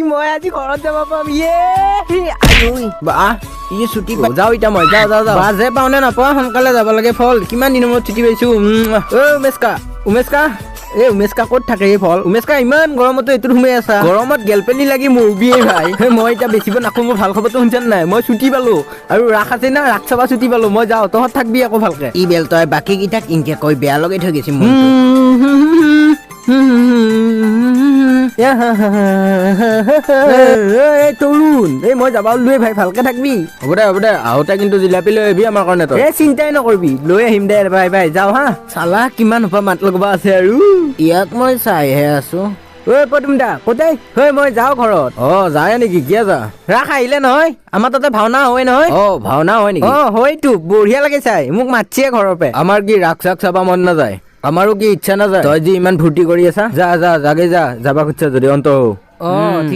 মই আজি ঘৰত যাব পাম বাহ ই ছুটি যাওঁ এতিয়া মই যাওঁ বাজে পাওঁ নে নাপাওঁ সোনকালে যাব লাগে ফল কিমান দিনৰ মূৰত ছুটি পাইছো উমেশকা ক'ত থাকে এই ফল উমেশকা ইমান গৰমতো এইটোত সোমাই আছা গৰমত গেলপেলি লাগি মৰবিয়ে ভাই মই এতিয়া বেছিব নাখো মোৰ ভাল খবৰটো শুনিছা নাই মই ছুটি পালো আৰু ৰাস আছে না ৰাস চাবা ছুটি পালো মই যাওঁ তহঁত থাকবি আকৌ ভালকে ই বেল তই বাকী কেইটাক ইনকে কৈ বেয়া লগাই থৈ গৈছি তৰুণ এই মই যাবা লৈ ভাই ভালকে থাকবি হ'ব দে আহোতে কিন্তু জিলাপি লৈ আহিবি আমাৰ কাৰণে তই চিন্তাই নকৰিবি লৈ আহিম দে ভাই যাওঁ হা চালা কিমান সোপা মাত লগবা আছে আৰু ইয়াক মই চাইহে আছো পদুম দা ক'তে মই যাওঁ ঘৰত যায় নেকি কিয় যা ৰাস আহিলে নহয় আমাৰ তাতে ভাওনা হয় নহয় ভাওনা হয় নেকি হয়তো বঢ়িয়া লাগে চাই মোক মাতিছে ঘৰৰ পৰা আমাৰ কি ৰাস চাক চাবা মন নাযায় আমাৰো কি ইচ্ছা নাযায় তই যি ইমান ফূৰ্তি কৰি আছা যাগে যাবা খুজিছা যদি অন্ত